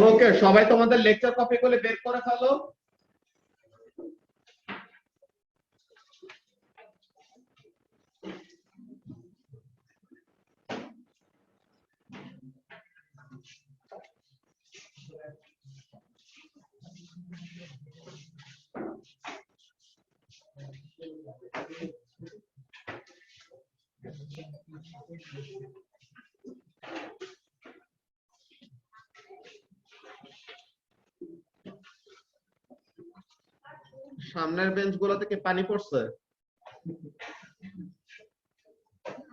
ওকে, সবাই তোমাদের lecture copy করে বের করে ফেলো। সামনের বেঞ্চ গুলো থেকে পানি পড়ছে,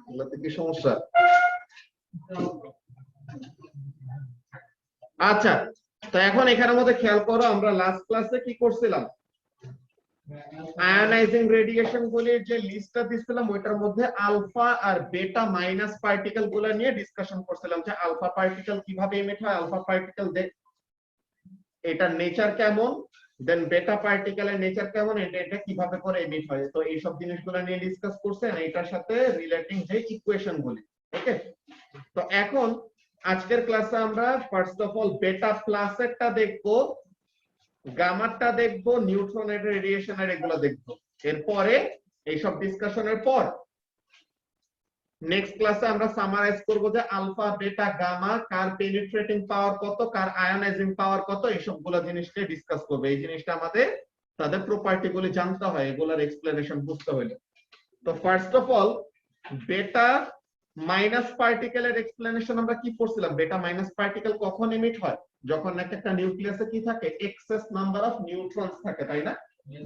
এগুলোতে কি সমস্যা? আচ্ছা, তো এখন এখানের মধ্যে খেয়াল করো, আমরা লাস্ট ক্লাসে কি করছিলাম? আয়োনাইজিং রেডিয়েশন গুলির যে লিস্টটা দিছিলাম ওইটার মধ্যে আলফা আর বেটা মাইনাস পার্টিকেল গুলো নিয়ে ডিসকাশন করছিলাম যে আলফা পার্টিকেল কিভাবে এমিট হয়, আলফা পার্টিকেল এটার নেচার কেমন, দেন বেটা পার্টিকেলের নেচার কেমন, এটা কিভাবে করে এমিট হয়। তো এই সব জিনিসগুলো নিয়ে ডিসকাস করছেন, এটার সাথে রিলেটিং যে ইকুয়েশন গুলি। ওকে, তো এখন আজকের ক্লাসে আমরা ফার্স্ট অফ অল বেটা প্লাসেরটা দেখবো, গামারটা দেখবো, নিউট্রনের রেডিয়েশনের এগুলো দেখবো। এরপরে এইসব ডিসকাশনের পর নেক্সট ক্লাসে আমরা সামারাইজ করব যে আলফা বেটা গামা কার পেনিট্রেটিং পাওয়ার কত, কার আয়োনাইজিং পাওয়ার কত, এইসবগুলো জিনিসকে ডিসকাস করব। এই জিনিসটা আমাদের তাদের প্রপার্টি গুলি জানতে হয়, এগুলোর এক্সপ্লেনেশন বুঝতে হলে। তো ফার্স্ট অফ অল বেটা মাইনাস পার্টিকেলের এক্সপ্লেনেশন আমরা কি করছিলাম? বেটা মাইনাস পার্টিকেল কখন এমিট হয়? যখন নাকি একটা নিউক্লিয়াসে কি থাকে, এক্সেস নাম্বার অফ নিউট্রনস থাকে, তাই না?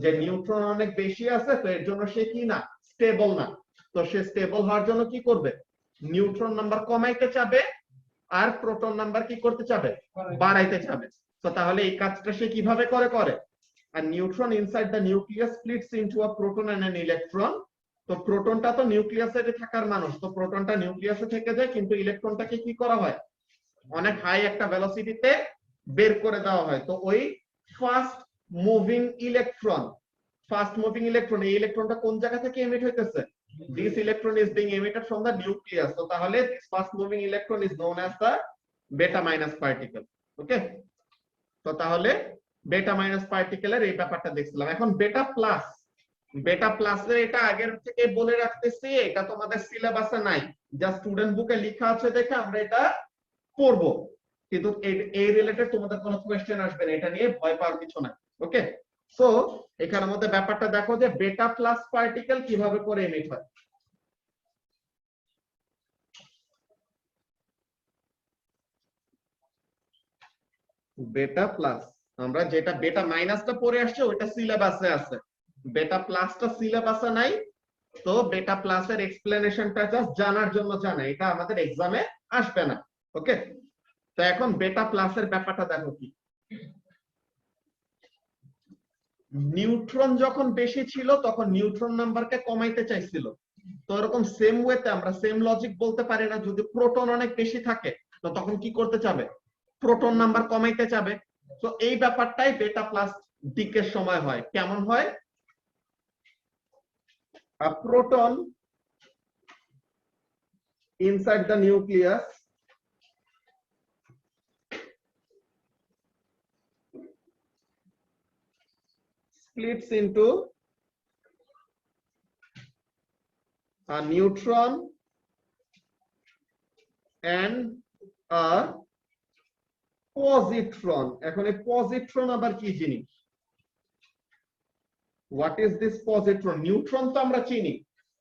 যে নিউট্রন অনেক বেশি আছে, তো এর জন্য সে কি না, স্টেবল না। তো সে স্টেবল হওয়ার জন্য কি করবে? নিউট্রন নাম্বার কমাইতে চাবে, আর প্রোটন নাম্বার কি করতে চাবে? বাড়াইতে চাবে। তো তাহলে এই কাজটা সে কিভাবে করে? আর neutron inside the nucleus splits into a proton and an electron. তো প্রোটনটা তো নিউক্লিয়াসে থাকার মানুষ, তো প্রোটনটা নিউক্লিয়াসে থেকে যায়, কিন্তু ইলেকট্রনটাকে কি করা হয়? অনেক হাই একটা ভেলোসিটিতে বের করে দেওয়া হয়। তো ওই ফাস্ট মুভিং ইলেকট্রন, এই ইলেকট্রনটা কোন জায়গা থেকে এমিট হইতেছে? This electron is being emitted from the nucleus. তো তাহলে this fast moving electron is known as the beta minus particle. ওকে, তো তাহলে বেটা মাইনাস পার্টিকেলের এই ব্যাপারটা দেখছিলাম। এখন বেটা প্লাসের এটা আগের থেকে বলে রাখতেছি, এটা তোমাদের সিলেবাসে নাই, যা স্টুডেন্ট বুকে লেখা আছে দেখে আমরা এটা পড়বো, কিন্তু এই রিলেটেড তোমাদের কোনো কোশ্চেন আসবে না, এটা নিয়ে ভয় পাওয়ার কিছু নাই। ওকে, সো এখানের মধ্যে ব্যাপারটা দেখো যে বেটা প্লাস পার্টিকেল কিভাবে করে এমিট হয়। বেটা প্লাস, আমরা যেটা বেটা মাইনাসটা পড়ে আসছে ওইটা সিলেবাসে আছে, বেটা প্লাসটা সিলেবাসে নাই। তো বেটা প্লাসের এক্সপ্লেনেশনটা জাস্ট জানার জন্য জানা, এটা আমাদের এক্সামে আসবে না। ওকে, তো এখন বেটা প্লাসের ব্যাপারটা দেখো কি, নিউট্রন যখন বেশি ছিল তখন নিউট্রন নাম্বারকে কমাইতে চাইছিল। তো এরকম সেম ওয়েতে আমরা সেম লজিক বলতে পারি না, যদি প্রোটন অনেক বেশি থাকে তো তখন কি করতে চাবে? প্রোটন নাম্বার কমাইতে চাবে। তো এই ব্যাপারটাই বেটা প্লাস ডিকের সময় হয়। কেমন হয়? A proton inside the nucleus splits into a neutron and a positron. এখন এই পজিট্রন আবার কি জিনিস? What is this positron? Neutron তো আমরা চিনি,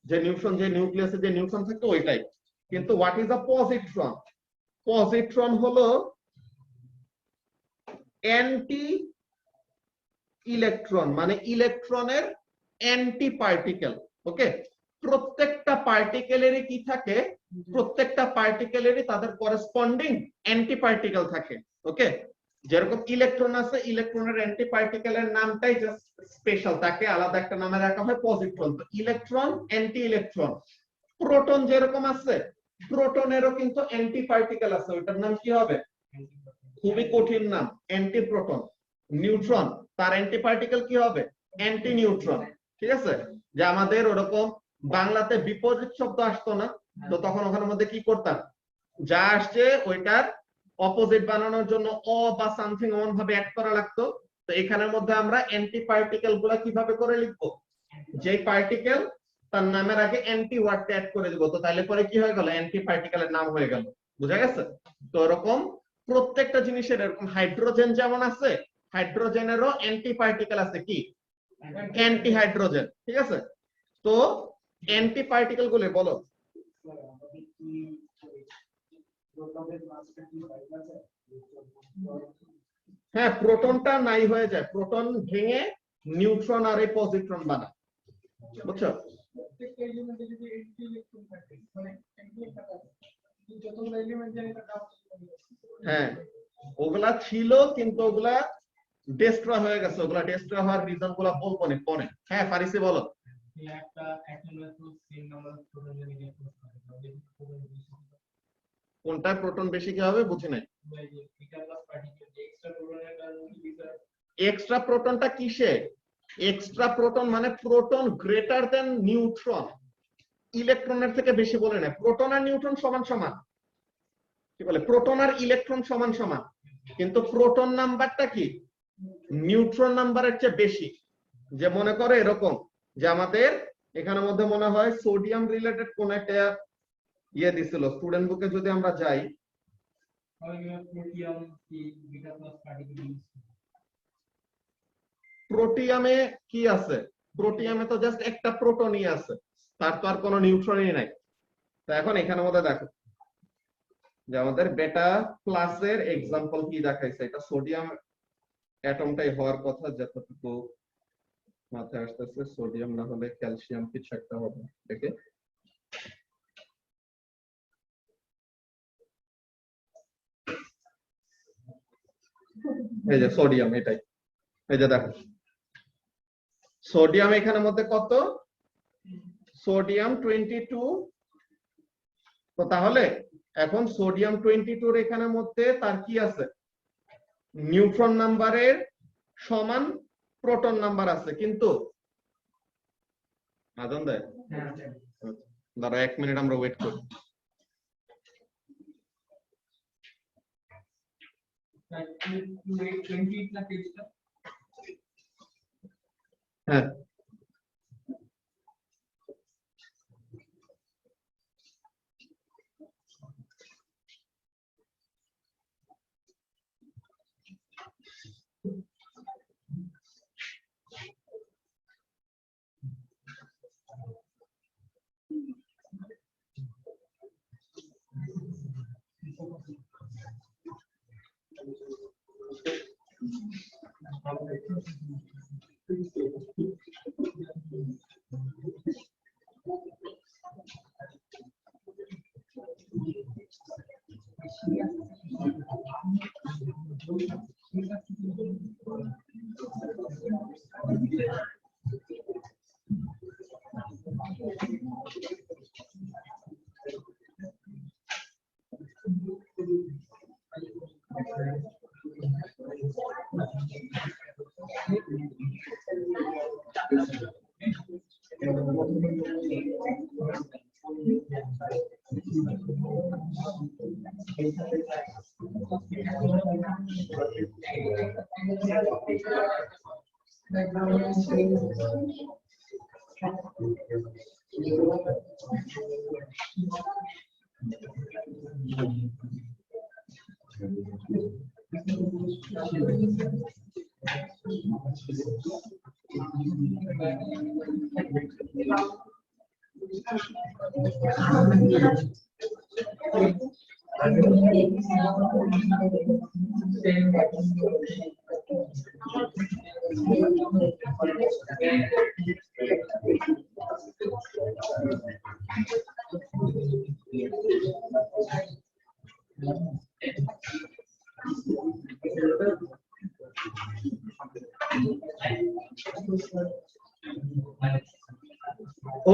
যে নিউট্রন, যে নিউক্লিয়াসে যে নিউট্রন থাকে ওইটাই, কিন্তু what is a positron? Positron হলো অ্যান্টি ইলেকট্রন, মানে ইলেকট্রনের অ্যান্টি পার্টিকেল। ওকে, প্রত্যেকটা পার্টিকেলেরই কি থাকে? প্রত্যেকটা পার্টিকেলেরই তাদের করেসপন্ডিং অ্যান্টি পার্টিকেল থাকে। ওকে, যেরকম ইলেকট্রন আছে, ইলেকট্রনের অ্যান্টি পার্টিকেলের নামটাই জাস্ট স্পেশাল, তাকে আলাদা একটা নামে রাখা হয় পজিট্রন। তো ইলেকট্রন, অ্যান্টি ইলেকট্রন। প্রোটন যেরকম আছে, প্রোটনেরও কিন্তু অ্যান্টি পার্টিকেল আছে, ওইটার নাম কি হবে? খুবই কঠিন নাম, অ্যান্টি প্রোটন। নিউট্রন, তার অ্যান্টি পার্টিকেল কি হবে? Anti neutron. ঠিক আছে, যে আমাদের ওরকম বাংলাতে বিপরীত শব্দ আসতো না, তো তখন ওখানের মধ্যে কি করতাম, যা আসছে ওইটার অপোজিট বানানোর জন্য অ বা সামথিং এমন ভাবে অ্যাড করা লাগতো। তো এখানের মধ্যে আমরা অ্যান্টি পার্টিকেল গুলা কিভাবে করে লিখবো? যে পার্টিকেল তার নামের আগে অ্যান্টি ওয়ার্ডটা অ্যাড করে দিব, তো তাহলে পরে কি হয়ে গেল? অ্যান্টি পার্টিকেলের নাম হয়ে গেল। বুঝা গেছে? তো এরকম প্রত্যেকটা জিনিসের, এরকম হাইড্রোজেন যেমন আছে, হাইড্রোজেনেরও অ্যান্টি পার্টিকেল আছে, কি? Anti hydrogen. ঠিক আছে, তো অ্যান্টি পার্টিকেল গুলো বলো। হ্যাঁ, প্রোটনটা নাই হয়ে যায়, প্রোটন ভেঙে নিউট্রন আর এই পজিট্রন বানায়। বুঝছো? হ্যাঁ, ওগুলা ছিল কিন্তু ওগুলা ডেস্ট্রয় হয়ে গেছে। ওগুলা ডেস্ট্রয় হওয়ার রিজন গুলা বলবো না পরে। হ্যাঁ ফারিসি বলো। কোনটা প্রোটন বেশি কি হবে বুঝি নাই। এক্সট্রা প্রোটনটা কিসে? এক্সট্রা প্রোটন মানে প্রোটন গ্রেটার দেন নিউট্রন, ইলেকট্রনের থেকে বেশি বলে না। প্রোটন আর নিউট্রন সমান সমান, কি বলে, প্রোটন আর ইলেকট্রন সমান সমান, কিন্তু প্রোটন নাম্বারটা কি নিউট্রন নাম্বারের চেয়ে বেশি। যে মনে করে এরকম যে আমাদের এখানের মধ্যে মনে হয় সোডিয়াম রিলেটেড কোন একটা ইয়ে দিছিল স্টুডেন্ট বুকে, যদি আমরা যাই, প্রোটিয়ামে কি আছে? প্রোটিয়ামে তো জাস্ট একটা প্রোটনই আছে, তার তো আর কোনো নিউট্রনই নাই। তো এখন এখানের মধ্যে দেখো যে আমাদের বেটা প্লাসের এক্সাম্পল কি দেখাইছে, এটা সোডিয়াম অ্যাটমটাই হওয়ার কথা, যতটুকু মাথায় আসতেছে। সোডিয়াম না হলে ক্যালসিয়াম কিছু একটা হবে। দেখে এই যে সোডিয়াম, এটাই। এই যে দেখো সোডিয়াম এখানের মধ্যে কত? সোডিয়াম 22। তো তাহলে এখন সোডিয়াম 22 এর এখানের মধ্যে তার কি আছে? নিউট্রন নাম্বারের সমান প্রোটন নাম্বার আছে, কিন্তু আজান দেয়, দাঁড়া 1 মিনিট আমরা ওয়েট করি। হ্যাঁ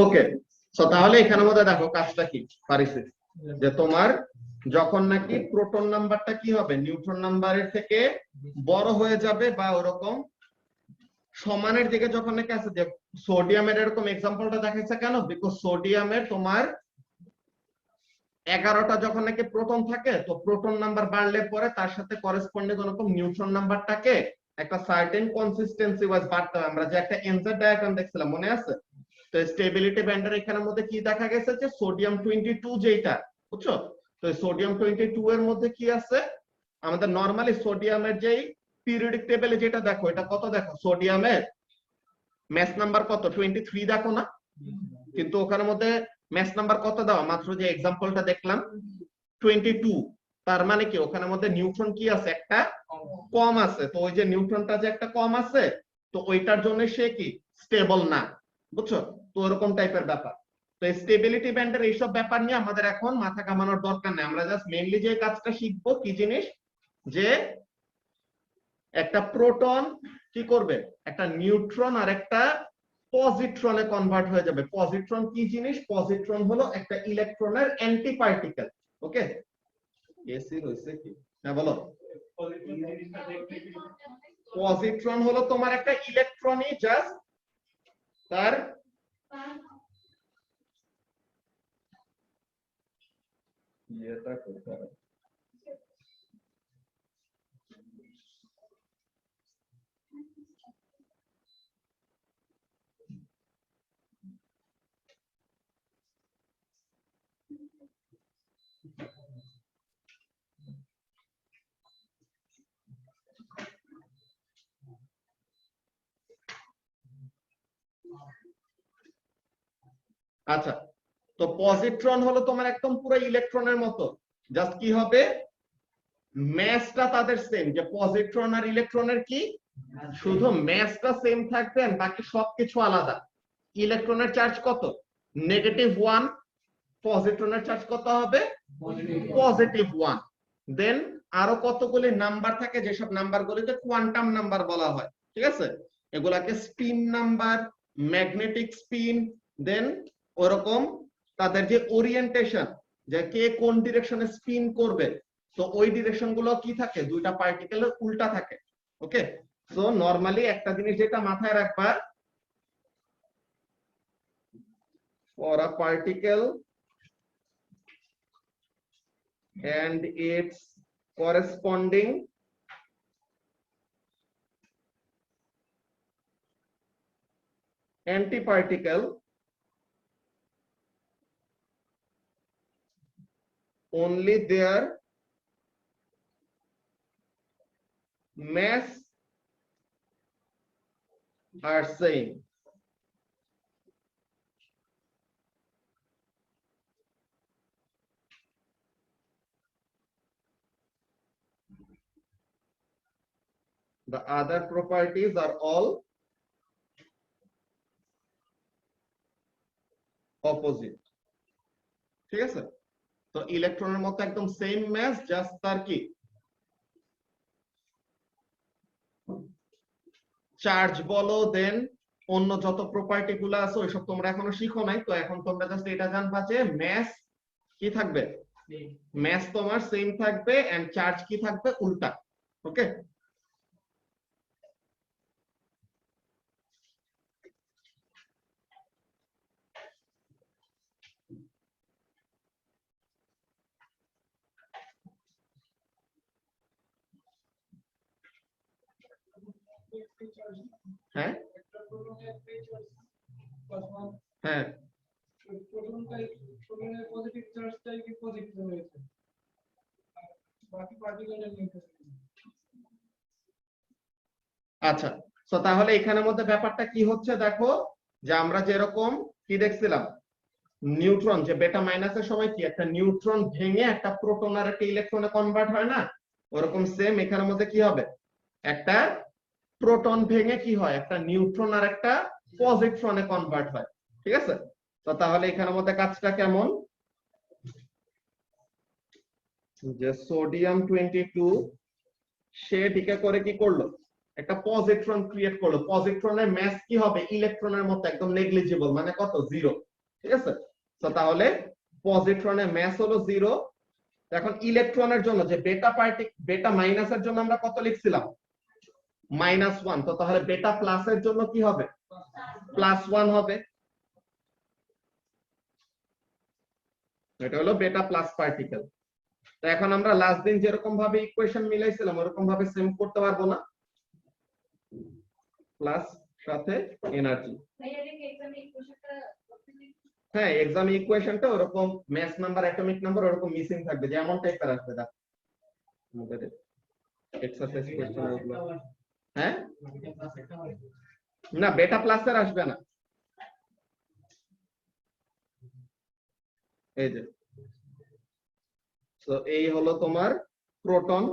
ওকে, সো তাহলে এখানের মধ্যে দেখো কাজটা কি পারিছে, যে তোমার যখন নাকি প্রোটন নাম্বারটা কি হবে নিউট্রন নাম্বারের থেকে বড় হয়ে যাবে বা ওরকম সমানের দিকে যখন নাকি আছে, যে সোডিয়ামের এরকম এক্সাম্পলটা দেখাইছে কেন, বিকজ সোডিয়ামের তোমার 11টা যখন নাকি প্রোটন থাকে, তো প্রোটন নাম্বার বাড়লে পরে তার সাথে করেসপন্ডিং এরকম নিউট্রন নাম্বারটাকে একটা সার্টেন কনসিস্টেন্সি ওয়াইজ বাড়তে হয়। আমরা যে একটা এনজেড ডায়াগ্রাম দেখছিলাম মনে আছে, তো স্টেবিলিটি ব্যান্ডের এখানের মধ্যে কি দেখা গেছে যে সোডিয়াম 22 যেটা, বুঝছো, তো সোডিয়াম 22 এর মধ্যে কি আছে, আমাদের নরমালি সোডিয়ামের যেই পিরিয়ডিক টেবিলে যেটা দেখো, এটা কত দেখো, সোডিয়ামের ম্যাস নাম্বার কত 23 দেখো না, কিন্তু ওখানের মধ্যে ম্যাস নাম্বার কত দেওয়া, মাত্র যে এক্সাম্পলটা দেখলাম 22, তার মানে কি ওখানের মধ্যে নিউট্রন কি আছে একটা কম আছে, তো ওই যে নিউট্রনটা যে একটা কম আছে, তো ওইটার জন্য সে কি স্টেবল না, বুঝছো, তো ওরকম টাইপের ব্যাপার। তো স্টেবিলিটি ব্যান্ডের এইসব ব্যাপার নিয়ে আমাদের এখন মাথা কামানোর দরকার নেই, আমরা জাস্ট মেইনলি যে কাজটা শিখবো কি জিনিস, যে একটা প্রোটন কি করবে, একটা নিউট্রন আর একটা পজিট্রনে কনভার্ট হয়ে যাবে। পজিট্রন কি জিনিস, পজিট্রন হলো একটা ইলেকট্রনের অ্যান্টি পার্টিকেল। ওকে, এসি হইছে কি, হ্যাঁ বলো। পজিট্রন হলো তোমার একটা ইলেকট্রনই জাস্ট তার ইয়েটা করতে হবে। আচ্ছা, তো পজিট্রন হলো তোমার একদম পুরো ইলেকট্রনের মতো, জাস্ট কি হবে ম্যাসটা তাদের সেম, যে পজিট্রন আর ইলেকট্রনের কি শুধু ম্যাসটা সেম থাকবে, বাকি সবকিছু আলাদা। ইলেকট্রনের চার্জ কত, -1, পজিট্রনের চার্জ কত হবে +1। দেন আরো কতগুলি নাম্বার থাকে, যেসব নাম্বারগুলিকে কোয়ান্টাম নাম্বার বলা হয়, ঠিক আছে, এগুলাকে স্পিন নাম্বার, ম্যাগনেটিক স্পিন, দেন ওরকম তাদের যে ওরিয়েন্টেশন, যে কে কোন ডিরেকশনে স্পিন করবে, তো ওই ডিরেকশন গুলো কি থাকে, দুইটা পার্টিকেলের উল্টা থাকে। ওকে, সো নরমালি একটা জিনিস যেটা মাথায় রাখবা, for a particle and its corresponding antiparticle, only their mass are same. The other properties are all opposite. ঠিক আছে, তো ইলেকট্রনের মতো একদম সেম ম্যাস, জাস্ট তার কি চার্জ বলো, দেন অন্য যত প্রপার্টি গুলো আছে ওইসব তোমরা এখনো শিখো নাই, তো এখন তোমরা জাস্ট এটা জানবা যে ম্যাস কি থাকবে, ম্যাস তোমার সেম থাকবে এন্ড চার্জ কি থাকবে উল্টা। ওকে, হ্যাঁ হ্যাঁ আচ্ছা, তো তাহলে এখানের মধ্যে ব্যাপারটা কি হচ্ছে দেখো, যে আমরা যেরকম কি দেখছিলাম, নিউট্রন যে বেটা মাইনাসের সময় কি একটা নিউট্রন ভেঙে একটা প্রোটন আর একটা ইলেকট্রনে কনভার্ট হয় না, ওরকম সেম এখানের মধ্যে কি হবে, একটা প্রোটন ভেঙে কি হয় একটা নিউট্রন আর একটা পজিট্রনে কনভার্ট হয়। ঠিক আছে, তো তাহলে এখানের মধ্যে কাজটা কেমন, যে সোডিয়াম 22 সে টিকে করে কি করলো, একটা পজিট্রন ক্রিয়েট করলো। পজিট্রনের ম্যাস কি হবে, ইলেকট্রনের মতো একদম নেগলিজিবল, মানে কত, 0। ঠিক আছে, তো তাহলে পজিট্রনের ম্যাস হলো 0। এখন ইলেকট্রনের জন্য যে বেটা মাইনাসের জন্য আমরা কত লিখছিলাম, -1। তো তাহলে বেটা প্লাসের জন্য কি হবে, +1 হবে। এটা হলো বেটা প্লাস পার্টিকেল। তো এখন আমরা লাস্ট দিন যেরকম ভাবে ইকুয়েশন মিলাইছিলাম ওরকম ভাবে সেম করতে পারবো না, প্লাস সাথে এনার্জি। হ্যাঁ, এক্সাম ইকুয়েশনটা ওরকম ম্যাস নাম্বার অ্যাটমিক নাম্বার ওরকম মিসিং থাকবে, যেমন টাইপের আসবে না আমাদের এক্সারসাইজ কোশ্চেন গুলো। হ্যাঁ না, বেটা প্লাসের আসবে না। এই যে, তো এই হলো তোমার প্রোটন।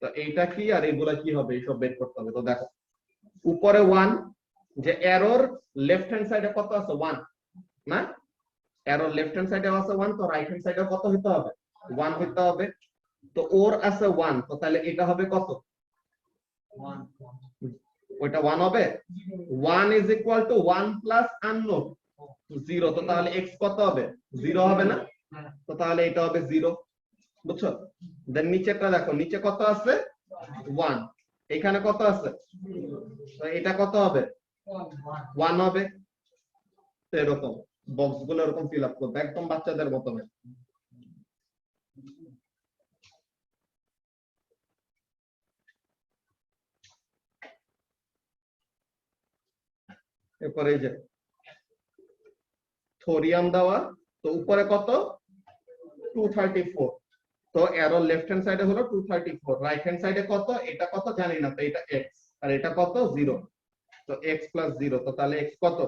তো এইটা কি আর এগুলা কি হবে এইসব বের করতে হবে। তো দেখো উপরে 1, যে এরর লেফট হ্যান্ড সাইডে কত আছে, 1 না, এরর লেফট হ্যান্ড সাইডে আছে 1, তো রাইট হ্যান্ড সাইডে কত হতে হবে, 1 হতে হবে। তো ওর আছে 1, তো তাহলে এটা হবে কত, 1, ওইটা 1 হবে। 1 is equal to 1 plus unknown 0, তো তাহলে x কত হবে, 0 হবে না, তো তাহলে এটা হবে 0। বুঝছো, দেন নিচেটা দেখো, নিচে কত আছে, 1, এখানে কত আছে, তো এটা কত হবে, 1 হবে। তো এরকম বক্স গুলো এরকম ফিল আপ করবে একদম বাচ্চাদের মতো। এরপরে এই যে থোরিয়াম দেওয়া, তো উপরে কত, 234, তো এরো লেফট হ্যান্ড সাইডে হলো 234, রাইট হ্যান্ড সাইডে কত, এটা কত জানি না, তো এটা x আর এটা কত 0, তো x প্লাস 0, তো তাহলে x কত,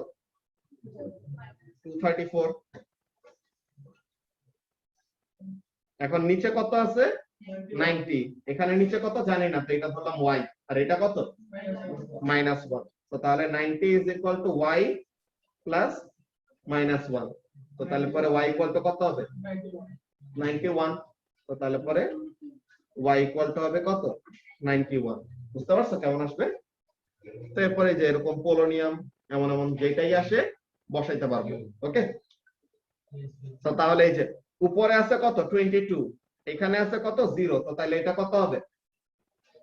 234। এখন নিচে কত আছে, 90, এখানে নিচে কত জানি না, তো এটা ধরলাম y, আর এটা কত, -1, তো তাহলে 90 is equal to y plus -1, তো তাহলে পরে y ইকুয়াল টু কত হবে, 91, তো তাহলে পরে y ইকুয়াল টু হবে কত, 91। বুঝতে পারছো কেমন আসবে। তো এরপরে যে এরকম পোলোনিয়াম এমন এমন যেটাই আসে বসাইতে পারবো। ওকে, তো তাহলে এই যে উপরে আছে কত, 22, এখানে আছে কত, 0, তো তাহলে এটা কত হবে,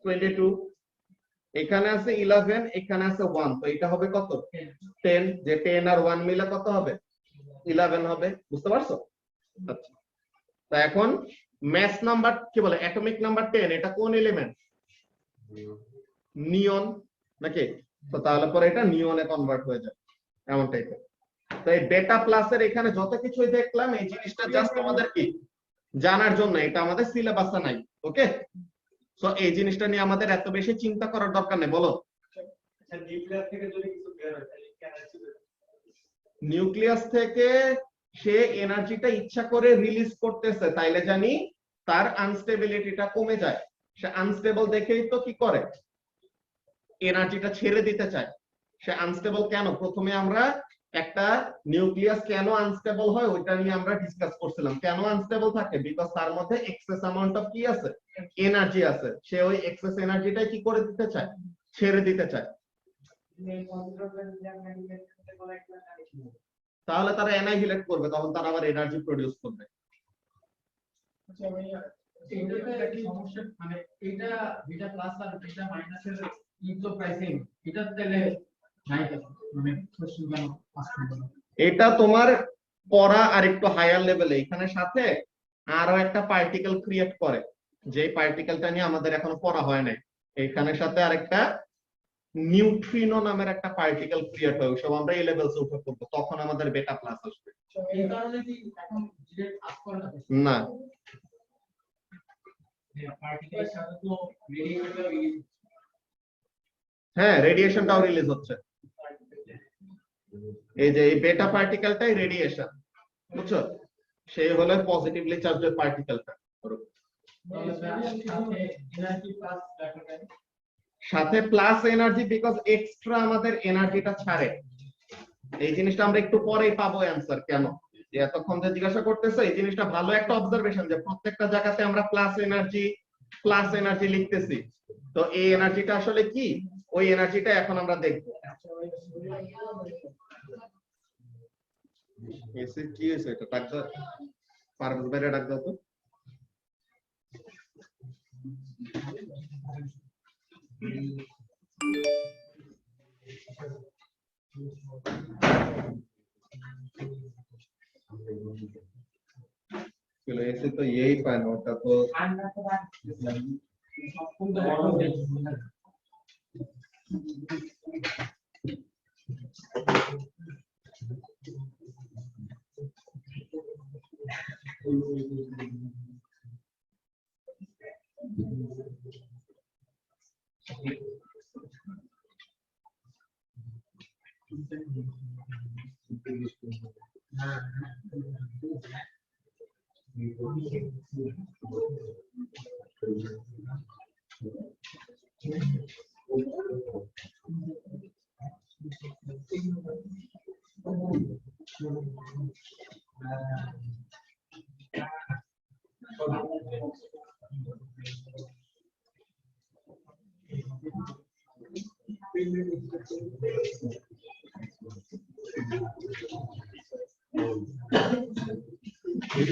22, এখানে আছে 11, এখানে আছে 1, তো এটা হবে কত, 10, যে 10 আর 1 মিলে কত হবে, 11 হবে। বুঝতে পারছো। আচ্ছা, তো এখন ম্যাস নাম্বার কি বলে, অ্যাটমিক নাম্বার 10, এটা কোন এলিমেন্ট, নিয়ন নাকি, তো তাহলে পরে এটা নিয়নে কনভার্ট হয়ে যায় এমন টাইপের। তো এই বেটা প্লাসের এখানে যত কিছুই দেখলাম এই জিনিসটা জাস্ট আমাদের কি জানার জন্য, এটা আমাদের সিলেবাসে নাই। ওকে, সো এই জিনিসটা নিয়ে আমাদের এত বেশি চিন্তা করার দরকার নেই। বলো, নিউক্লিয়াস থেকে সে এনার্জিটা ইচ্ছা করে রিলিজ করতেছে, তাইলে জানি তার আনস্টেবিলিটিটা কমে যায়। সে আনস্টেবল দেখেই তো কি করে, এনার্জিটা ছেড়ে দিতে চায়। সে আনস্টেবল কেন, প্রথমে আমরা একটা নিউক্লিয়াস কেন আনস্টেবল হয় ওইটা নিয়ে আমরা ডিসকাস করছিলাম। কেন আনস্টেবল থাকে, বিকজ তার মধ্যে এক্সেস অ্যামাউন্ট অফ কি আছে, এনার্জি আছে। সে ওই এক্সেস এনার্জিটাই কি করে দিতে চায়, ছেড়ে দিতে চায়। তাহলে তারা অ্যানাইহিলেট করবে, তখন তারা আবার এনার্জি প্রডিউস করবে। মানে এটা বিটা প্লাস আর বিটা মাইনাসের ইনফ্লো প্রাইসিং এটা তাহলে নাই, মানে কোশ্চেন কেন আসছে না, এটা তোমার পড়া আর একটু হায়ার লেভেলে, এখানে সাথে আরো একটা পার্টিকেল ক্রিয়েট করে, যে পার্টিকেলটা নিয়ে আমাদের এখনো পড়া হয় নাই। এখানের সাথে আরেকটা নিউট্রিনো নামের একটা পার্টিকেল ক্রিয়েট হয়, ওসব আমরা এই লেভেলসে উঠে পড়বো, তখন আমাদের বেটা প্লাস আসবে। এই কারণে কি এখন ডিরেক্ট আপ করে না না পার্টিকেলের সাথে তো রেডিয়েশনটা হ্যাঁ রেডিয়েশনটাও রিলিজ হচ্ছে, এই যে এই বেটা পার্টিকেলটাই রেডিয়েশন, বুঝছো? সেই হলো পজিটিভলি চার্জড পার্টিকেলটা। সাথে প্লাস এনার্জি, বিকজ এক্সট্রা আমাদের এনার্জিটা ছাড়ে। এই জিনিসটা আমরা একটু পরেই পাবো অ্যানসার, কেন যে এতক্ষণ যে জিজ্ঞাসা করতেছে এই জিনিসটা ভালো একটা অবজারভেশন, যে প্রত্যেকটা জায়গাতে আমরা প্লাস এনার্জি লিখতেছি, তো এই এনার্জিটা আসলে কি, ওই এনার্জিটা এখন আমরা দেখবো। এসে কি হয়েছে, এটা ডাক্তার পারভেজ ভাইরা ডাক দাও তো। चलो ऐसे तो यही पाना होता तो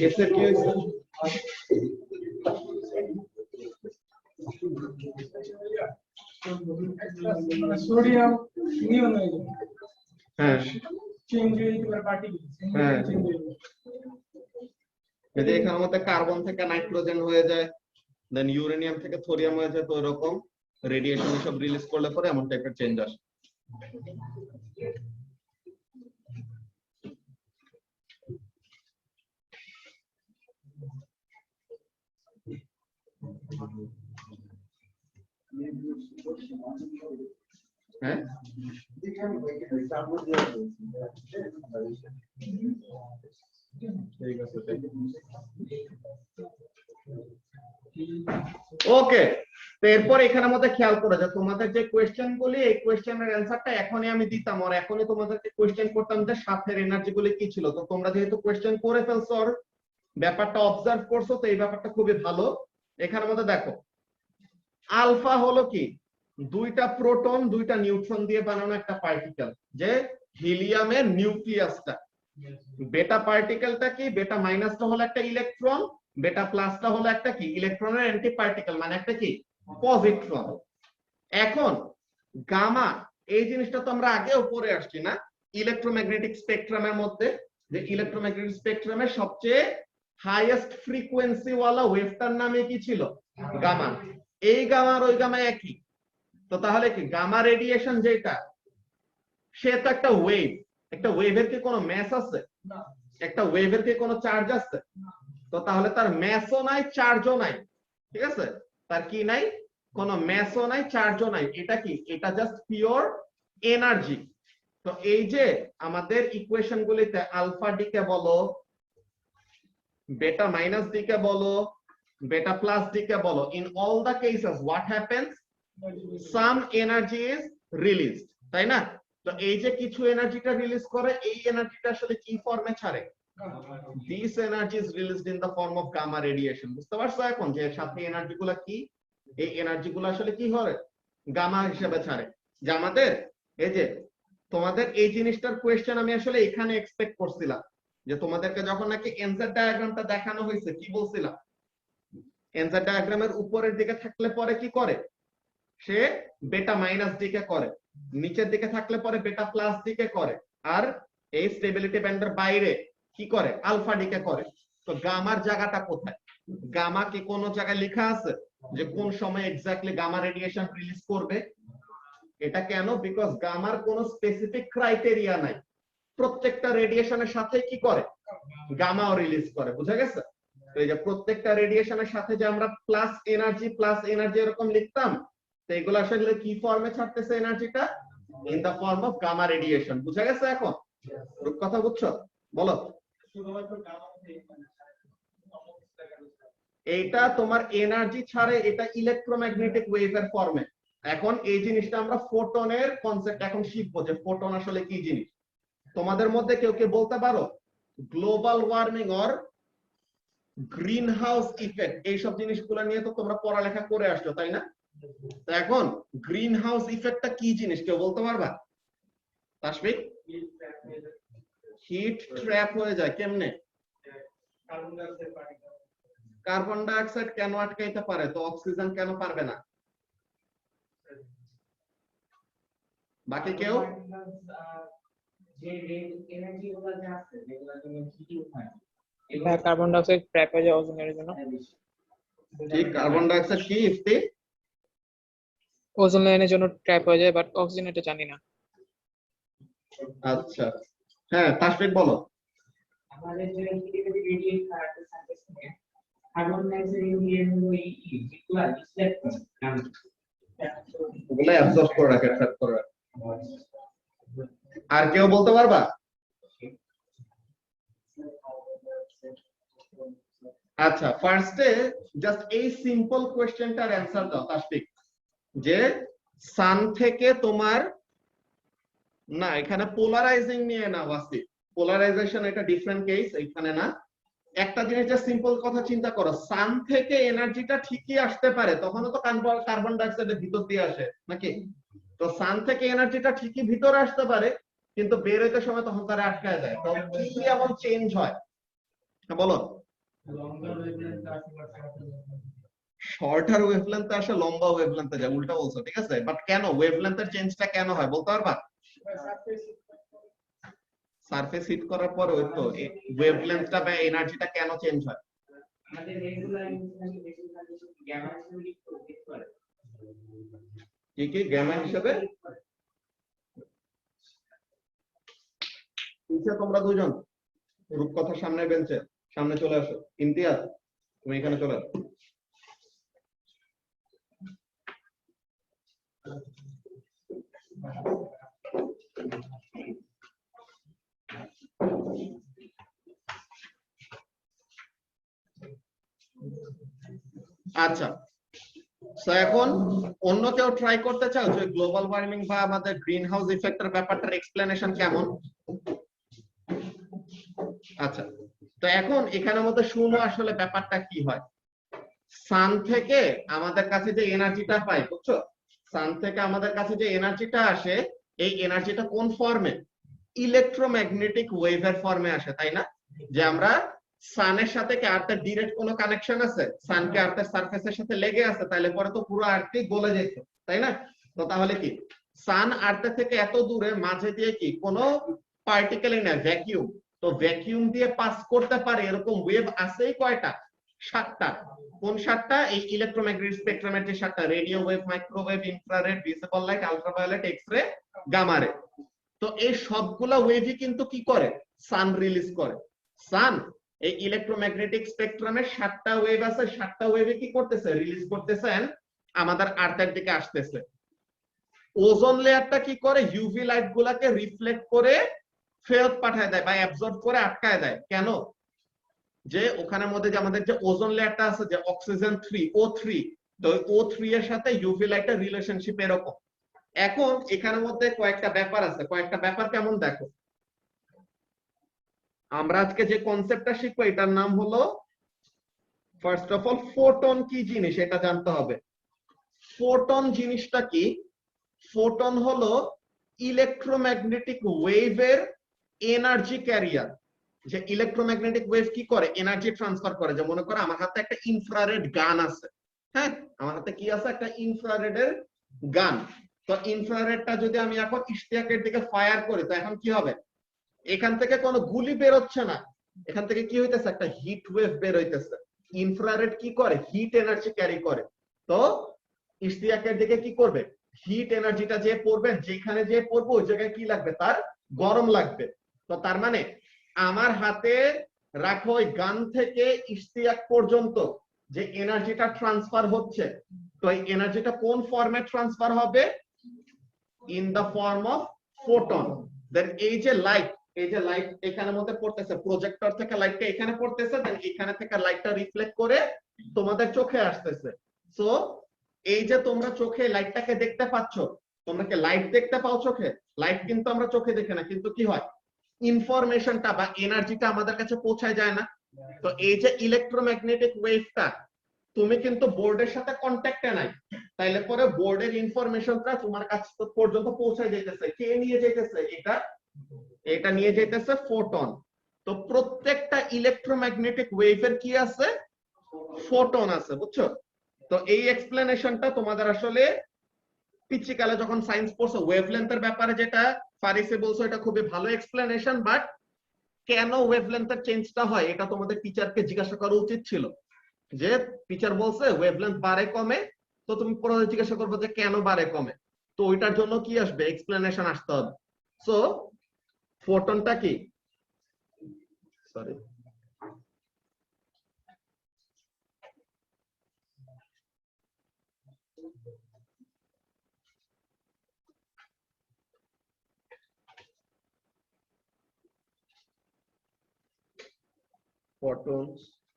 ऐसे क्यों সোডিয়াম নিয়ন হয়ে যাবে, হ্যাঁ চেঞ্জ হয়ে যাবে পার্টিকেল, হ্যাঁ চেঞ্জ হয়ে যাবে। এই যে এখানের মধ্যে কার্বন থেকে নাইট্রোজেন হয়ে যায়, দেন ইউরেনিয়াম থেকে থোরিয়াম হয়ে যায়, তো এরকম রেডিয়েশন সব রিলিজ করলে পরে এমন টাইপের চেঞ্জ আসে। হ্যাঁ ঠিক আছে ওকে। তো এরপর এখানের মধ্যে খেয়াল করে যে তোমাদের যে কোয়েশ্চেন গুলি, এই কোয়েশ্চেনের অ্যানসারটা এখনই আমি দিতাম, আর এখনই তোমাদেরকে কোয়েশ্চেন করতাম যে সাথের এনার্জি গুলি কি ছিল। তো তোমরা যেহেতু কোয়েশ্চেন করে ফেলছো আর ব্যাপারটা অবজার্ভ করছো, তো এই ব্যাপারটা খুবই ভালো। এখানের মধ্যে দেখো আলফা হলো কি, দুইটা প্রোটন দুইটা নিউট্রন দিয়ে বানানো একটা পার্টিকেল, যে হিলিয়ামের নিউক্লিয়াসটা। বেটা পার্টিকেলটা কি, বেটা মাইনাসটা হলো একটা ইলেকট্রন, বেটা প্লাসটা হলো একটা কি ইলেকট্রনের অ্যান্টি পার্টিকেল, মানে একটা কি পজিট্রন। এখন গামা, এই জিনিসটা তো আমরা আগেও পড়ে আসছি না ইলেকট্রোম্যাগনেটিক স্পেকট্রামের মধ্যে, যে ইলেকট্রোম্যাগনেটিক স্পেকট্রামের সবচেয়ে হাইয়েস্ট ফ্রিকোয়েন্সি ওয়ালা ওয়েভটার নামে কি ছিল, গামা। এই গামা আর ওই গামা একই, তো তাহলে কি গামা রেডিয়েশন যেটা, সে তো একটা ওয়েভ, একটা ওয়েভের কি কোনো ম্যাস আছে, একটা ওয়েভের কি কোনো চার্জ আছে, তো তাহলে তার ম্যাসও নাই চার্জও নাই, ঠিক আছে, তার কি নাই, কোনো ম্যাসও নাই চার্জও নাই, এটা কি, এটা জাস্ট পিওর এনার্জি। তো এই যে আমাদের ইকুয়েশন গুলিতে আলফা ডি কে বলো, বেটা মাইনাস ডি কে বলো, বেটা প্লাস ডি কে বলো, in all the cases what happens, some energy is released, তাই না? তো এই যে কিছু এনার্জিটা রিলিজ করে, এই এনার্জিটা আসলে কি ফর্মে ছাড়ে, this energy is released in the form of gamma radiation. বুঝতে পারছো এখন যে সাথে এনার্জি গুলা কি, এই এনার্জি গুলো আসলে কি করে, গামা হিসেবে ছাড়ে। যে আমাদের এই যে তোমাদের এই জিনিসটার কোয়েশ্চেন আমি আসলে এখানে এক্সপেক্ট করছিলাম, যে তোমাদেরকে যখন নাকি এনসার ডায়াগ্রামটা দেখানো হয়েছে, কি বলছিলাম, এনসার ডায়াগ্রামের উপরের দিকে থাকলে পরে কি করে, সে বেটা মাইনাস দিকে করে, নিচের দিকে থাকলে পরে বেটা প্লাস দিকে করে, আর এই স্টেবিলিটি ব্যান্ডের বাইরে কি করে, আলফা ডিকে করে। তো গামার জায়গাটা কোথায়, গামা কি কোন জায়গায় লেখা আছে যে কোন সময় এক্স্যাক্টলি গামা রেডিয়েশন রিলিজ করবে? এটা কেন? বিকজ গামার কোনো স্পেসিফিক ক্রাইটেরিয়া নাই, প্রত্যেকটা রেডিয়েশনের সাথে কি করে, গামাও রিলিজ করে। বুঝা গেছে? তো এই যে প্রত্যেকটা রেডিয়েশনের সাথে যে আমরা প্লাস এনার্জি এরকম লিখতাম, তো এগুলো আসলে কি ফর্মে ছাড়তেছে এনার্জিটা? In the form of gamma radiation. বুঝা গেছে এখন? কথা বুঝছো? বলো। এইটা তোমার এনার্জি ছাড়ে, এটা ইলেকট্রোম্যাগনেটিক ওয়েভের ফর্মে। এখন এই জিনিসটা আমরা ফোটনের কনসেপ্ট এখন শিখবো, যে ফোটন আসলে কি জিনিস। তোমাদের মধ্যে কেউ কে বলতে পারো global warming or green house effect, এইসব জিনিসগুলো নিয়ে তো তোমরা পড়ালেখা করে আসছো, তাই না? তো এখন গ্রিন হাউস ইফেক্টটা কি জিনিস কেউ বলতে পারবা? তাসফিক? হিট ট্র্যাপ হয়ে যায় কেমনে? কার্বন ডাই অক্সাইড কেন আটকাইতে পারে, তো অক্সিজেন কেন পারবে না? বাকি কেউ? কার্বন ডাই অক্সাইড ট্র্যাপ হয়ে যায় ওজোনের জন্য। ঠিক, কার্বন ডাই অক্সাইড কি ইফতি? ওজোন লেয়ারের জন্য ট্র্যাপ হয়ে যায়, বাট অক্সিজেন এটা জানি না। আচ্ছা, হ্যাঁ তাসফিক বলো। আমাদের যে রেডিয়েট কার্বন সারফেস থেকে কার্বন ডাই অক্সাইড ইন্ডিয়ান ওই যেগুলো রিফ্লেক্ট করে ওগুলো অ্যাবজর্ব করে রাখে, ট্র্যাপ করে রাখে। আর কেউ বলতে পারবা? আচ্ছা, ফার্স্টে জাস্ট এই সিম্পল কোশ্চেনটার অ্যানসার দাও তাসফিক, যে সান থেকে তোমার, না এখানে পোলারাইজিং নিয়ে না ওয়াসি, পোলারাইজেশন এটা ডিফারেন্ট কেস, এখানে না। একটা জিনিস যে সিম্পল কথা চিন্তা করো, সান থেকে এনার্জিটা ঠিকই আসতে পারে, তখনও তো কার্বন ডাই অক্সাইডের ভিতর দিয়ে আসে নাকি? তো সান থেকে এনার্জিটা ঠিকই ভিতরে আসতে পারে, কিন্তু বের হইতে সময় তখন তারা আটকায় যায়। তো কি এমন চেঞ্জ হয় বলো? শর্টার ওয়েভলেন্থে আসে, লম্বা ওয়েভলেন্থে যায়, উল্টা বলছো, ঠিক আছে। বাট কেন ওয়েভলেন্থের চেঞ্জটা কেন হয় বলতে পারবা? সারফেস হিট করার পর ওই তো ওয়েভলেন্থটা বা এনার্জিটা কেন চেঞ্জ হয়? আমাদের রেগুলার ইনফরমেশন বেশিরভাগ গ্যামা হিসেবে লিখতে পারে। কি কি গ্যামা হিসেবে? পিছে তোমরা দুজন রূপকথা সামনে বেঞ্চে, সামনে চলে আসো। ইমতিয়াজ তুমি এখানে চলে আসো। আচ্ছা, তো এখন অন্য কেউ ট্রাই করতে চাও যে গ্লোবাল ওয়ার্মিং বা আমাদের গ্রিন হাউস ইফেক্টের ব্যাপারটার এক্সপ্লেনেশন কেমন? আচ্ছা, তো এখন এখানের মধ্যে শুনো আসলে ব্যাপারটা কি হয়। সান থেকে আমাদের কাছে যে এনার্জিটা পাই, বুঝছো, সান থেকে আমাদের কাছে যে এনার্জিটা আসে, এই এনার্জিটা কোন ফর্মে? ইলেকট্রোম্যাগনেটিক ওয়েভের ফর্মে আসে, তাই না? যে আমরা সানের সাথে কি আর্থের ডিরেক্ট কোনো কানেকশন আছে? সানকে আর্থের সারফেসের সাথে লেগে আছে, তাহলে পরে তো পুরো আর্থই গলে যেত, তাই না? তো তাহলে কি সান আর্থের থেকে এত দূরে, মাঝে দিয়ে কি কোনো পার্টিকেলই না, ভ্যাকিউম। তো ভ্যাকিউম দিয়ে পাস করতে পারে এরকম ওয়েভ আছেই কয়টা? 7টা। কোন 7টা? এই ইলেকট্রোম্যাগনেটিক স্পেকট্রামের যে 7টা, radio wave, microwave, infrared, visible light, ultraviolet, X ray, gamma ray. তো এই সবগুলা ওয়েভই কিন্তু কি করে? সান রিলিজ করে। সান এই ইলেকট্রোম্যাগনেটিক স্পেকট্রামের 7টা ওয়েভ আছে, 7টা ওয়েভে কি করতেছে? রিলিজ করতেছেন, আমাদের আর্থের দিকে আসতেছে। ওজোন লেয়ারটা কি করে? ইউভি লাইট গুলাকে রিফ্লেক্ট করে ফেরত পাঠায় দেয় বা অ্যাবজর্ব করে আটকায় দেয়। কেন? যে ওখানের মধ্যে যে আমাদের যে ওজোন লেয়ারটা আছে, যে অক্সিজেন 3 O3, তো O3 এর সাথে ইউভি লাইটের রিলেশনশিপ এরকম। এখন এখানের মধ্যে কয়েকটা ব্যাপার আছে, কয়েকটা ব্যাপার কেমন দেখো। আমরা আজকে যে কনসেপ্টটা শিখবো এটার নাম হলো, ফার্স্ট অফ অল ফোটন কি জিনিস এটা জানতে হবে। ফোটন জিনিসটা কি? ফোটন হলো ইলেকট্রোম্যাগনেটিক ওয়েভের এনার্জি ক্যারিয়ার। যে ইলেকট্রোম্যাগনেটিক ওয়েভ কি করে? এনার্জি ট্রান্সফার করে। যে মনে করো আমার হাতে একটা ইনফ্রারেড গান আছে, হ্যাঁ, আমার হাতে কি আছে? একটা ইনফ্রারেডের গান। তো ইনফ্রারেডটা যদি আমি এখন ইশতিয়াকের দিকে ফায়ার করি, তো এখন কি হবে? এখান থেকে কোনো গুলি বের হচ্ছে না, এখান থেকে কি হইতেছে? একটা হিট ওয়েভ বের হইতেছে। ইনফ্রারেড কি করে? হিট এনার্জি ক্যারি করে। তো ইশতিয়াকের দিকে কি করবে? হিট এনার্জিটা যে পড়বেন, যেখানে যে পড়বো ওই জায়গায় কি লাগবে, তার গরম লাগবে। তো তার মানে আমার হাতে রাখো ওই গান থেকে ইশতিয়াক পর্যন্ত যে এনার্জিটা ট্রান্সফার হচ্ছে, তো এই এনার্জিটা কোন ফর্মে ট্রান্সফার হবে? In the form of photon. Then এই যে লাইট এখানের মধ্যে পড়তেছে, প্রজেক্টর থেকে লাইটটা এখানে পড়তেছে, দেন এখানে থেকে লাইটটা রিফ্লেক্ট করে তোমাদের চোখে আসতেছে। সো এই যে তোমরা চোখে লাইটটাকে দেখতে পাচ্ছ, তোমরা কি লাইট দেখতে পাও চোখে? লাইট কিন্তু আমরা চোখে দেখি না, কিন্তু কি হয়, ইনফরমেশনটা বা এনার্জিটা আমাদের কাছে পৌঁছায় যায় না। তো এই যে ইলেকট্রোম্যাগনেটিক ওয়েভটা, তুমি কিন্তু বোর্ডের সাথে কন্ট্যাক্টে নাই, তাইলে পরে বোর্ডের ইনফরমেশনটা তোমার কাছে পর্যন্ত পৌঁছায় যাইতেছে। কে নিয়ে যাইতেছে? এটা নিয়ে যাইতেছে ফোটন। তো প্রত্যেকটা ইলেকট্রোম্যাগনেটিক ওয়েভের কি আছে? ফোটন আছে, বুঝছো? তো এই এক্সপ্লেনেশনটা তোমাদের আসলে পিচ্চিকালে যখন সায়েন্স পড়ছো, ওয়েভলেন্থের ব্যাপারে যেটা ফারিসে বলছো, এটা খুবই ভালো এক্সপ্লেনেশন, বাট কেন ওয়েভলেন্থের চেঞ্জটা হয় এটা তোমাদের টিচারকে জিজ্ঞাসা করা উচিত ছিল। যে টিচার বলছে ওয়েভলেন্থ বাড়ে কমে, তো তুমি পরে জিজ্ঞাসা করবে যে কেন বাড়ে কমে, তো ওইটার জন্য কি আসবে? এক্সপ্লেনেশন আসতে হবে। সো ফোটনটা কি, সরি,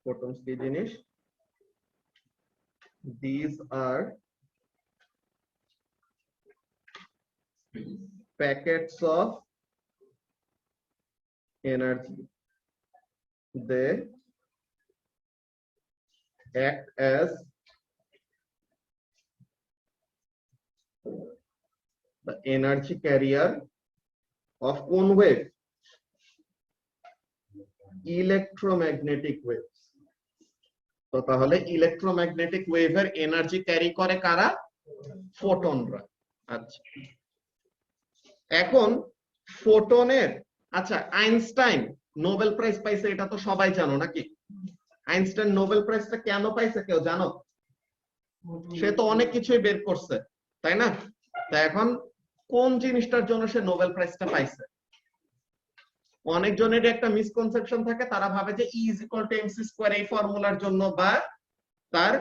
photons কি জিনিস? These are packets of energy. They act as the energy carrier of one wave, electromagnetic waves. তো তাহলে ইলেকট্রোম্যাগনেটিক ওয়েভের এনার্জি ক্যারি করে কারা? ফোটনরা। আচ্ছা, এখন ফোটনের, আচ্ছা আইনস্টাইন নোবেল প্রাইজ পাইছে, এটা তো সবাই জানো নাকি? আইনস্টাইন নোবেল প্রাইজটা কেন পাইছে কেউ জানো? সে তো অনেক কিছুই বের করছে, তাই না? তা এখন কোন জিনিসটার জন্য সে নোবেল প্রাইজটা পাইছে? অনেকজনের একটা মিসকনসেপশন থাকে, তারা ভাবে যে E = mc² এই ফর্মুলার জন্য বা তার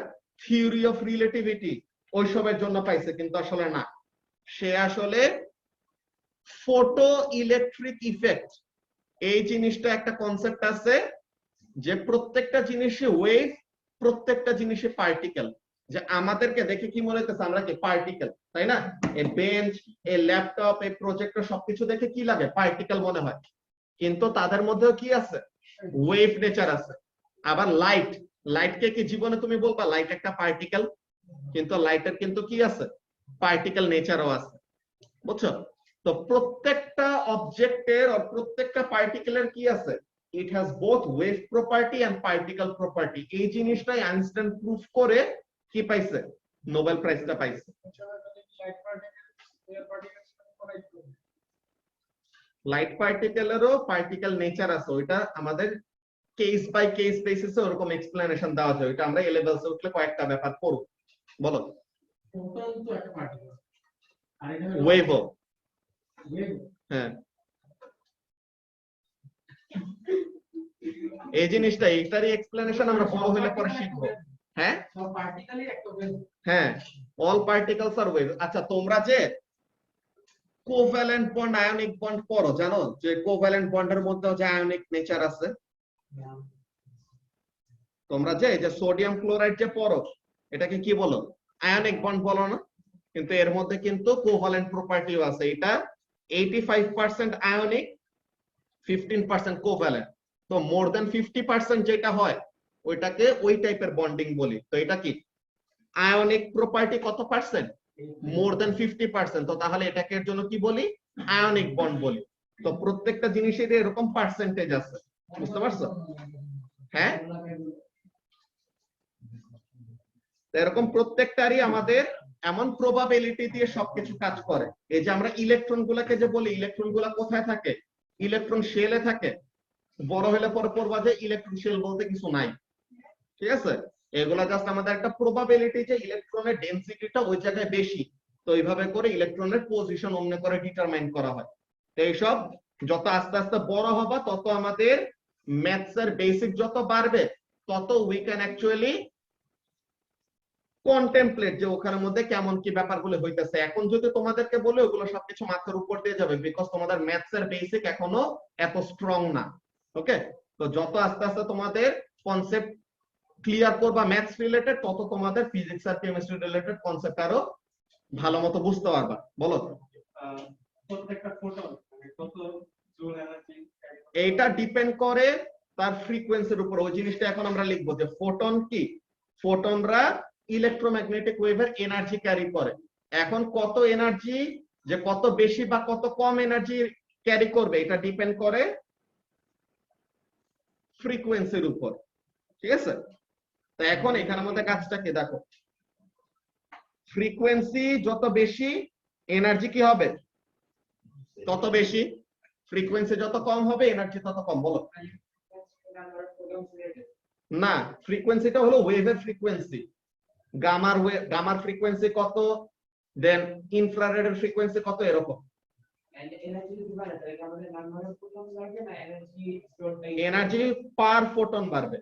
থিওরি অফ রিলেটিভিটি ওইসবের জন্য পাইছে, কিন্তু আসলে না। সে আসলে ফটো ইলেকট্রিক ইফেক্ট, এই জিনিসটা একটা কনসেপ্ট আছে যে প্রত্যেকটা জিনিসে ওয়েভ, প্রত্যেকটা জিনিসে পার্টিকেল। যে আমাদেরকে দেখে কি মনে হচ্ছে আমরা কি পার্টিকেল, তাই না? এই বেঞ্চ, এই ল্যাপটপ, এই প্রজেক্টর সবকিছু দেখে কি লাগে? পার্টিকেল মনে হয়, কিন্তু তাদের মধ্যেও কি আছে? ওয়েভ নেচার আছে। আবার লাইটকে কি জীবনে তুমি বলবা লাইট একটা পার্টিকেল? কিন্তু লাইটের কিন্তু কি আছে? পার্টিকেল নেচারও আছে, বুঝছো? তো প্রত্যেকটা অবজেক্টের আর প্রত্যেকটা পার্টিকেলের কি আছে? It has both wave property and particle property. এই জিনিসটাই আইনস্টাইন প্রুফ করে কি পাইছে? নোবেল প্রাইজটা পাইছে। লাইট পার্টিকেলেরও পার্টিকেল নেচার আছে, ওইটা আমাদের কেস বাই কেস বেসিসে ওরকম এক্সপ্লেনেশন দেওয়া যায়। ওইটা আমরা এ লেভেলসে উঠলে কয়েকটা ব্যাপার পড়ব। বলো। ফোটন তো একটা পার্টিকেল, আর এটা হলো ওয়েভও। ওয়েভ। হ্যাঁ, এই জিনিসটা, এইটারই এক্সপ্লেনেশন আমরা বড় হলে পরে শিখব। হ্যাঁ, সব পার্টিকেলই একটা ওয়েভ। হ্যাঁ, অল পার্টিকেলস আর ওয়েভ। আচ্ছা, তোমরা যে কোভ্যালেন্ট বন্ড, আয়নিক বন্ড পড়ো, জানো যে কোভ্যালেন্ট বন্ডের মধ্যেও যে আয়নিক নেচার আছে? তোমরা যে এই যে সোডিয়াম ক্লোরাইড যে পড়ো, এটাকে কি বলো? আয়নিক বন্ড বলো না? কিন্তু এর মধ্যে কিন্তু কোভ্যালেন্ট প্রপার্টিও আছে। এটা 85% আয়নিক, 15% কোভ্যালেন্ট। তো মোর দেন 50% যেটা হয় ওইটাকে ওই টাইপের বন্ডিং বলি। তো এটা কি আয়নিক প্রপার্টি কত পার্সেন্ট? মোর দেন 50%। তো তাহলে এটাকে এর জন্য কি বলি? আয়নিক বন্ড বলি। তো প্রত্যেকটা জিনিসের এরকম পার্সেন্টেজ আছে, বুঝতে পারছো? হ্যাঁ, এরকম প্রত্যেকটারই আমাদের এমন প্রবাবিলিটি দিয়ে সবকিছু কাজ করে। এই যে আমরা ইলেকট্রন গুলাকে যে বলি, ইলেকট্রন গুলা কোথায় থাকে? ইলেকট্রন শেলে থাকে। বড় হলে পরে পড়বা যে ইলেকট্রন শেল বলতে কিছু নাই, ঠিক আছে? এগুলা জাস্ট আমাদের একটা প্রবাবিলিটি যে ইলেকট্রনের ডেনসিটিটা ওই জায়গায় বেশি, তো এইভাবে করে ইলেকট্রনের পজিশন অন্য করে ডিটারমাইন করা হয়। তো এইসব যত আস্তে আস্তে বড় হবা তত আমাদের ম্যাথস এর বেসিক যত বাড়বে তত উই ক্যান অ্যাকচুয়ালি কন্টেমপ্লেট যে ওখানের মধ্যে কেমন কি ব্যাপারগুলো হইতেছে। এখন যদি তোমাদেরকে বলে ওগুলো সবকিছু মাথার উপর দিয়ে যাবে, বিকজ তোমাদের ম্যাথস এর বেসিক এখনো এত স্ট্রং না। ওকে, তো যত আস্তে আস্তে তোমাদের কনসেপ্ট ক্লিয়ার করবা ম্যাথস রিলেটেড, তত তোমাদের ফিজিক্স আর কেমিস্ট্রি রিলেটেড কনসেপ্ট আরো ভালো মতো বুঝতে পারবা। বলো প্রত্যেকটা ফোটন কত জুল এনার্জি? এইটা ডিপেন্ড করে তার ফ্রিকোয়েন্সির উপর। ওই জিনিসটা এখন আমরা লিখবো যে ফোটন কি, ফোটনরা ইলেকট্রোম্যাগনেটিক ওয়েভের এনার্জি ক্যারি করে। এখন কত এনার্জি, যে কত বেশি বা কত কম এনার্জি ক্যারি করবে, এটা ডিপেন্ড করে ফ্রিকোয়েন্সির উপর। ঠিক আছে, তো এখন এখানের মধ্যে কাজটা কি দেখো, ফ্রিকোয়েন্সি যত বেশি এনার্জি কি হবে তত বেশি, ফ্রিকোয়েন্সি যত কম হবে এনার্জি তত কম। বলো না, ফ্রিকোয়েন্সিটা হলো ওয়েভের ফ্রিকোয়েন্সি। গামার ফ্রিকোয়েন্সি কত, দেন ইনফ্রারেড এর ফ্রিকোয়েন্সি কত, এরকম। এনার্জি পার ফোটন বাড়বে।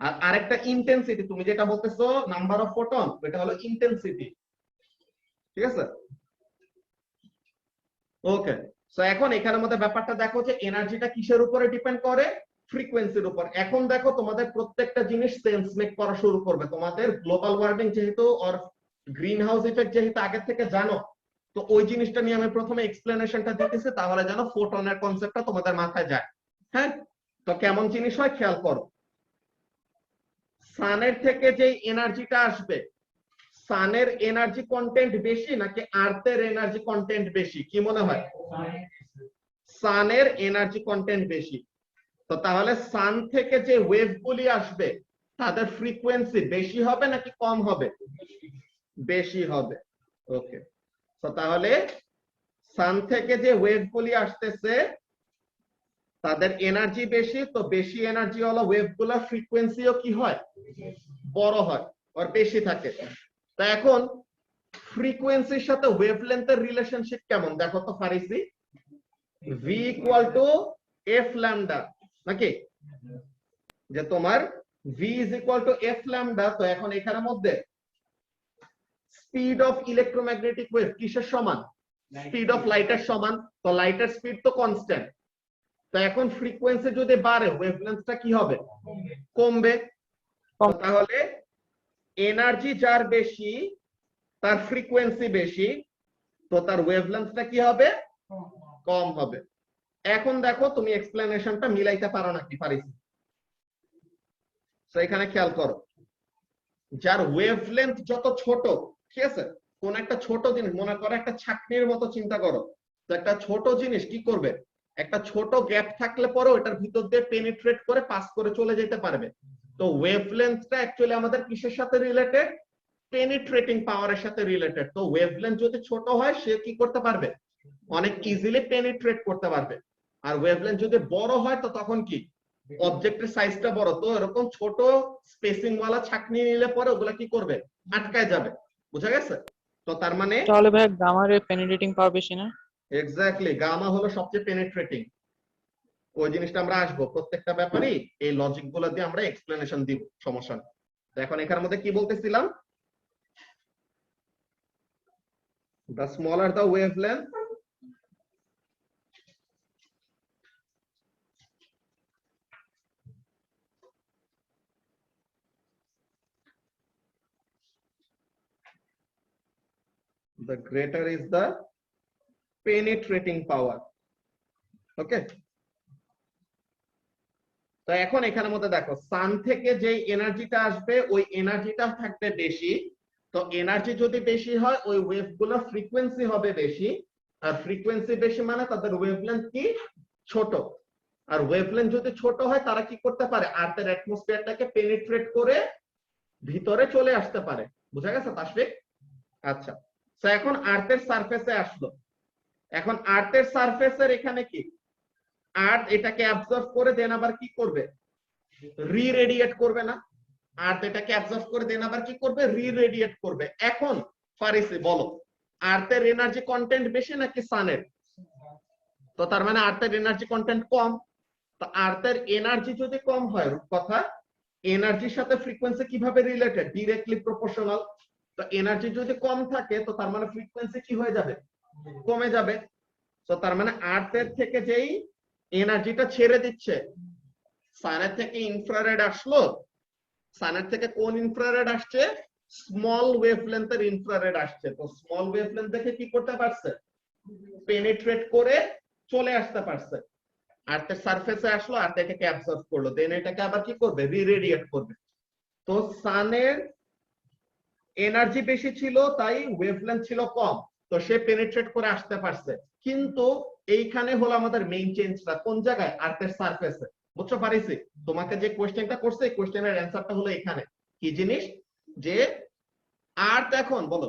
আর আরেকটা ইন্টেন্সিটি, তুমি যেটা বলতেছো নাম্বার অফ ফোটন, এটা হলো ইন্টেন্সিটি। ঠিক আছে, ওকে। সো এখন এখানের মধ্যে ব্যাপারটা দেখো যে এনার্জিটা কিসের উপরে ডিপেন্ড করে, ফ্রিকোয়েন্সির উপর। এখন দেখো তোমাদের প্রত্যেকটা জিনিস সেন্স মেক করা শুরু করবে। তোমাদের গ্লোবাল ওয়ার্মিং যেহেতু আর গ্রিন হাউস ইফেক্ট যেহেতু আগে থেকে জানো, তো ওই জিনিসটা নিয়ে আমি প্রথমে এক্সপ্লেনেশনটা দিতেছি, তাহলে যেন ফোটনের কনসেপ্টটা তোমাদের মাথায় যায়। হ্যাঁ, তো কেমন জিনিস হয় খেয়াল করো। সানের থেকে যে এনার্জিটা আসবে, সানের এনার্জি কন্টেন্ট বেশি নাকি আর্থের এনার্জি কন্টেন্ট বেশি, কি মনে হয়? সানের এনার্জি কন্টেন্ট বেশি। তো তাহলে সান থেকে যে ওয়েভগুলি আসবে তাদের ফ্রিকোয়েন্সি বেশি হবে নাকি কম হবে? বেশি হবে। ওকে, তো তাহলে সান থেকে যে ওয়েভগুলি আসতেছে তাদের এনার্জি বেশি, তো বেশি এনার্জি হলো ওয়েভগুলোর ফ্রিকোয়েন্সিও কি হয়, বড় হয় আর বেশি থাকে। তা এখন ফ্রিকোয়েন্সির সাথে ওয়েভলেন্থের রিলেশনশিপ কেমন দেখো তো Farisi. v equal to F lambda, নাকি? যে তোমার v is equal to F lambda. তো এখন এখানের মধ্যে স্পিড অফ ইলেকট্রোম্যাগনেটিক ওয়েভ কিসের সমান? স্পিড অফ লাইটের সমান। তো লাইটের স্পিড তো কনস্ট্যান্ট। তো এখন ফ্রিকোয়েন্সি যদি বাড়ে ওয়েভলেন্থটা কি হবে? কমবে। তাহলে এনার্জি যার বেশি তার ফ্রিকোয়েন্সি বেশি, তো তার ওয়েভলেন্থটা কি হবে? কম হবে। এখন দেখো তুমি এক্সপ্লেনেশনটা মিলাইতে পারো নাকি ফারিসি? তো এখানে খেয়াল করো, যার ওয়েভলেন্থ যত ছোট, ঠিক আছে, কোন একটা ছোট জিনিস মনে করো একটা ছাকনির মতো চিন্তা করো। তো একটা ছোট জিনিস কি করবে, একটা ছোট গ্যাপ থাকলে পরে ওটার ভিতর দিয়ে পেনিট্রেট করে পাস করে চলে যেতে পারবে। তো ওয়েভলেন্থটা অ্যাকচুয়ালি আমাদের কিসের সাথে রিলেটেড? পেনিট্রেটিং পাওয়ারের সাথে রিলেটেড। তো ওয়েভলেন্থ যদি ছোট হয় সে কি করতে পারবে? অনেক ইজিলি পেনিট্রেট করতে পারবে। আর ওয়েভলেন্থ যদি বড় হয় তো তখন কি, অবজেক্টের সাইজটা বড়, তো এরকম ছোট স্পেসিং ওয়ালা ছাকনি নিলে পরে ওগুলা কি করবে? আটকায় যাবে। বুঝা গেছে? তো তার মানে তাহলে ভাই গামার পেনিট্রেটিং পাওয়ার বেশি না? এক্স্যাক্টলি, গামা হলো সবচেয়ে পেনিট্রেটিং। ওই জিনিসটা আমরা আসবো প্রত্যেকটা ব্যাপারই, এই লজিক গুলো দিয়ে আমরা এক্সপ্লেনেশন দিব, সমস্যা নেই। তো এখন এখানের মধ্যে কি বলতেছিলাম, the smaller the wavelength, the greater is the penetrating power. ওকে, তো এখন এখানের মধ্যে দেখো সান থেকে যে এনার্জিটা আসবে ওই এনার্জিটা থাকবে বেশি। তো এনার্জি যদি বেশি হয় ওই ওয়েভগুলোর ফ্রিকোয়েন্সি হবে বেশি। আর ফ্রিকোয়েন্সি বেশি মানে তাদের ওয়েভলেন্থ কি ছোট। আর ওয়েভলেন্থ যদি ছোট হয় তারা কি করতে পারে? আর্থের অ্যাটমসফিয়ারটাকে পেনিট্রেট করে ভিতরে চলে আসতে পারে। বুঝা গেছে তাসফিক? আচ্ছা, তো এখন আর্থের সারফেসে আসলো। এখন আর্থের সারফেসের এখানে কি, আর্থ এটাকে অ্যাবজর্ব করে দেন আবার কি করবে? রি-রেডিয়েট করবে না? আর্থ এটাকে অ্যাবজর্ব করে দেন আবার কি করবে? রি-রেডিয়েট করবে। এখন ফারিসি বলো, আর্থের এনার্জি কন্টেন্ট বেশি নাকি সানের? তো তার মানে আর্থের এনার্জি কন্টেন্ট কম। তো আর্থের এনার্জি যদি কম হয়, কথা এনার্জির সাথে ফ্রিকোয়েন্সি কিভাবে রিলেটেড? Directly proportional. তো এনার্জি যদি কম থাকে তো তার মানে ফ্রিকোয়েন্সি কি হয়ে যাবে? কমে যাবে। তো তার মানে আর্থের থেকে যেই এনার্জিটা ছেড়ে দিচ্ছে, সানের থেকে ইনফ্রারেড আসলো, সানের থেকে কোন ইনফ্রারেড আসছে? স্মল ওয়েভলেন্থের ইনফ্রারেড আসছে। তো স্মল ওয়েভলেন্থ দেখে কি করতে পারছে? পেনিট্রেট করে চলে আসতে পারছে, আর্থের সারফেসে আসলো, আর্থ এটাকে অ্যাবজর্ব করলো, দেন এটাকে আবার কি করবে? রিরেডিয়েট করবে। তো সানের এনার্জি বেশি ছিল, তাই ওয়েভলেন্থ ছিল কম, তো সে পেনিট্রেট করে আসতে পারছে। কিন্তু এইখানে হলো আমাদের মেইন চেঞ্জটা, কোন জায়গায়? আর্থের সারফেসে। বুঝছো পারিছি? তোমাকে যে কোশ্চেনটা করছে এই কোশ্চেনের অ্যান্সারটা হলো এখানে। কি জিনিস? যে আর্থ এখন বলো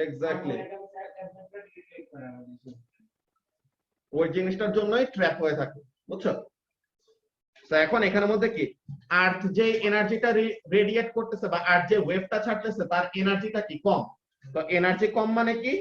এক্স্যাক্টলি ওই জিনিসটার জন্যই ট্র্যাপ হয়ে থাকে। বুঝছো? তো এখন এখানের মধ্যে কি, আর্থ যে এনার্জিটা রেডিয়েট করতেছে বা আর্থ যে ওয়েভটা ছাড়তেছে তার এনার্জিটা কি? কম। তো এনার্জি কম মানে কি?